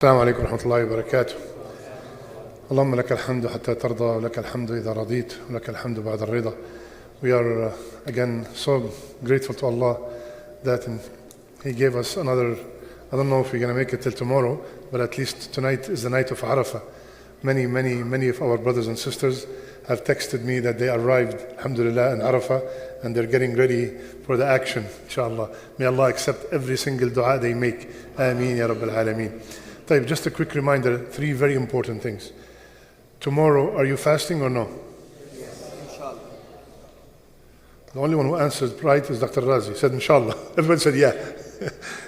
السلام عليكم ورحمة الله وبركاته. اللهم لك الحمد حتى ترضى ولك الحمد إذا رضيت ولك الحمد بعد الرضا. We are again so grateful to Allah that He gave us another, I don't know if we're going to make it till tomorrow, but at least tonight is the night of Arafah. Many of our brothers and sisters have texted me that they arrived, alhamdulillah, in Arafah, and they're getting ready for the action, inshallah. May Allah accept every single dua they make. Ameen ya Rabbil Alameen. Just a quick reminder, 3 very important things. Tomorrow, are you fasting or no? Yes, inshallah. The only one who answered right is Dr. Razi. He said, inshallah. Everyone said, yeah.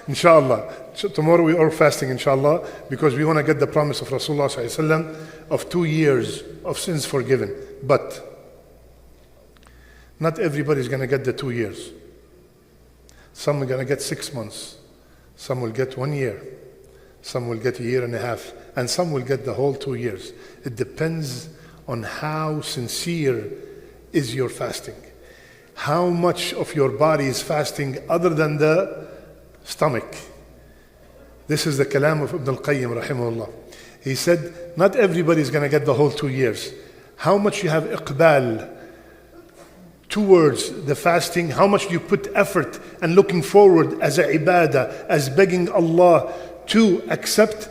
Inshallah. So tomorrow we are fasting, inshallah, because we want to get the promise of Rasulullah sallallahu alaihi wasallam of 2 years of sins forgiven. But not everybody is going to get the 2 years. Some are going to get 6 months. Some will get 1 year. Some will get 1.5 years, and some will get the whole 2 years. It depends on how sincere is your fasting. How much of your body is fasting other than the stomach. This is the kalam of Ibn al-Qayyim rahimahullah. He said, not everybody is going to get the whole 2 years. How much you have iqbal towards the fasting, how much you put effort and looking forward as a ibadah, as begging Allah to accept,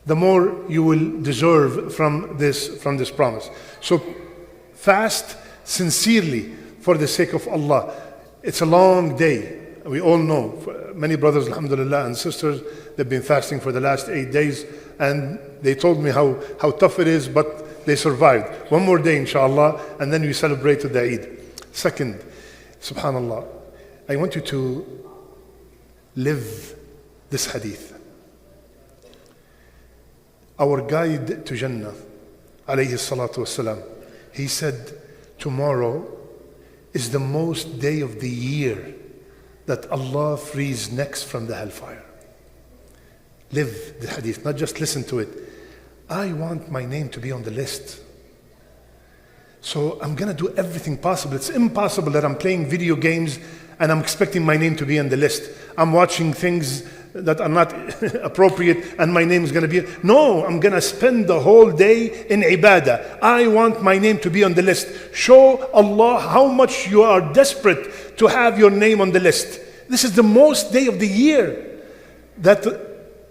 the more you will deserve from this promise. So fast sincerely for the sake of Allah. It's a long day. We all know, many brothers, alhamdulillah, and sisters, they've been fasting for the last 8 days, and they told me how tough it is, but they survived. 1 more day, inshallah, and then we celebrated the Eid. Second, subhanallah, I want you to live this hadith. Our guide to Jannah, alayhi salatu wasalam, he said, tomorrow is the most day of the year that Allah frees necks from the hellfire. Live the hadith, not just listen to it. I want my name to be on the list. So I'm going to do everything possible. It's impossible that I'm playing video games and I'm expecting my name to be on the list. I'm watching things that are not appropriate and my name is going to be... No, I'm going to spend the whole day in ibadah. I want my name to be on the list. Show Allah how much you are desperate to have your name on the list. This is the most day of the year that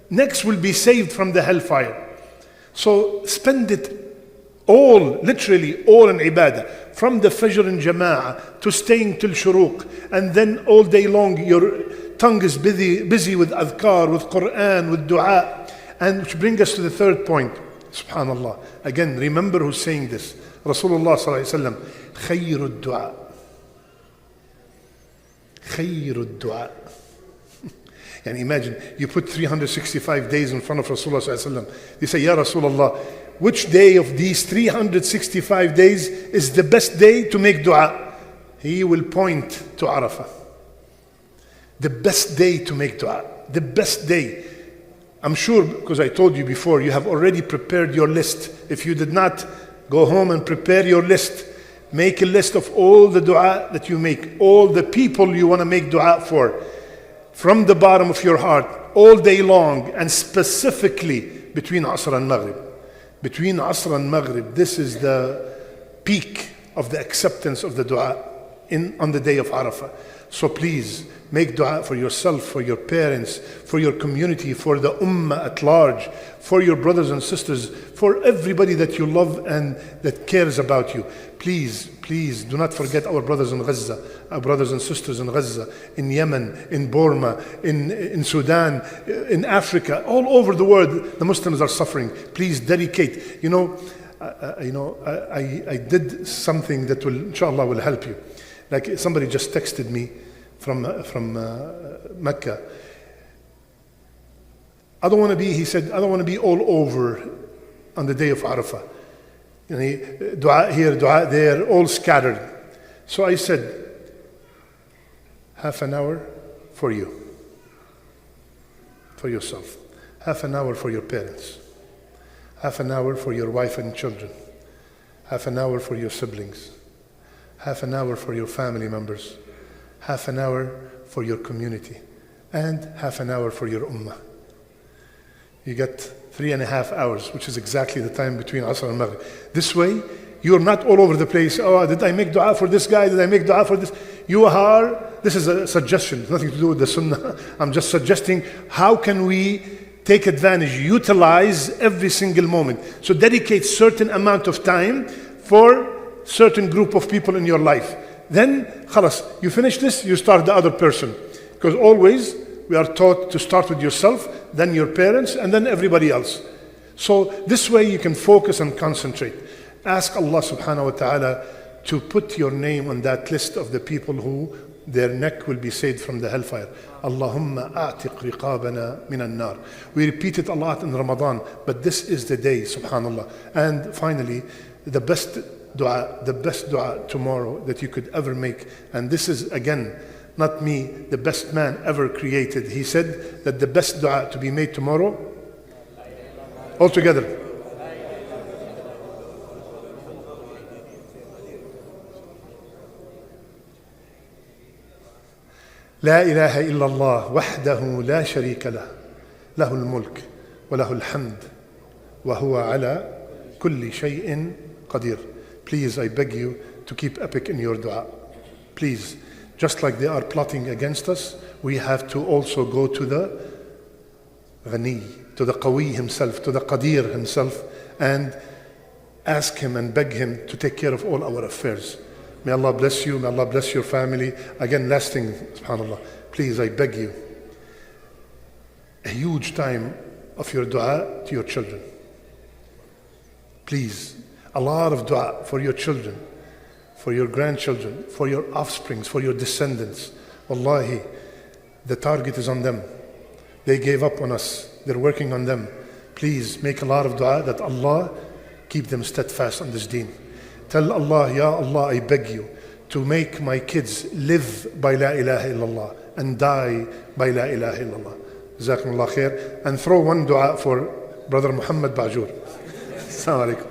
necks will be saved from the hellfire. So spend it all, literally all in ibadah. From the Fajr in Jama'ah to staying till Shuruq, and then all day long your tongue is busy with adhkar, with Quran, with dua. And which brings us to the third point. Subhanallah. Again, remember who's saying this. Rasulullah sallallahu alaihi wasallam. Khayrud dua. Khayrud dua. And imagine, you put 365 days in front of Rasulullah sallallahu alaihi wasallam. You say, Ya Rasulullah, which day of these 365 days is the best day to make dua? He will point to Arafah. The best day to make dua. The best day. I'm sure, because I told you before, you have already prepared your list. If you did not, go home and prepare your list. Make a list of all the dua that you make, all the people you want to make dua for, from the bottom of your heart, all day long, and specifically between Asr and Maghrib. Between Asr and Maghrib, this is the peak of the acceptance of the dua on the day of Arafah. So please, make dua for yourself, for your parents, for your community, for the ummah at large, for your brothers and sisters, for everybody that you love and that cares about you. Please, please do not forget our brothers in Gaza, our brothers and sisters in Gaza, in Yemen, in Burma, in Sudan, in Africa, all over the world. The Muslims are suffering. Please dedicate. I did something that will, inshallah, will help you. Like somebody just texted me from Mecca. He said, I don't want to be all over on the day of Arafah. Dua here, dua there, all scattered. So I said, half an hour for you, for yourself. Half an hour for your parents. Half an hour for your wife and children. Half an hour for your siblings. Half an hour for your family members. Half an hour for your community. And half an hour for your ummah. you get 3.5 hours, which is exactly the time between Asr and Maghrib. This way, you're not all over the place. Oh, did I make dua for this guy? Did I make dua for this? This is a suggestion, nothing to do with the sunnah. I'm just suggesting how can we take advantage, utilize every single moment. So dedicate certain amount of time for certain group of people in your life. Then, khalas, you finish this, you start the other person. Because always we are taught to start with yourself, then your parents, and then everybody else. So this way you can focus and concentrate. Ask Allah subhanahu wa ta'ala to put your name on that list of the people who their neck will be saved from the hellfire. Allahumma a'tiq riqabana minan nar. We repeat it a lot in Ramadan, but this is the day, subhanallah. And finally, the best dua tomorrow that you could ever make. And this is, again, not me, the best man ever created. He said that the best dua to be made tomorrow, all together. لا إله إلا الله وحده لا شريك له له الملك وله الحمد وهو على كل شيء قدير. Please, I beg you to keep epic in your dua. Please, just like they are plotting against us, we have to also go to the Ghani, to the Qawi himself, to the Qadir himself, and ask him and beg him to take care of all our affairs. May Allah bless you, may Allah bless your family. Again, last thing, subhanAllah, please, I beg you, a huge time of your dua to your children. Please, a lot of dua for your children, for your grandchildren, for your offsprings, for your descendants. Wallahi, the target is on them. They gave up on us. They're working on them. Please make a lot of dua that Allah keep them steadfast on this deen. Tell Allah, Ya Allah, I beg you to make my kids live by La ilaha illallah and die by La ilaha illallah. Jazakumullah khair. And throw one dua for Brother Mohamad Baajour. Assalamu alaikum.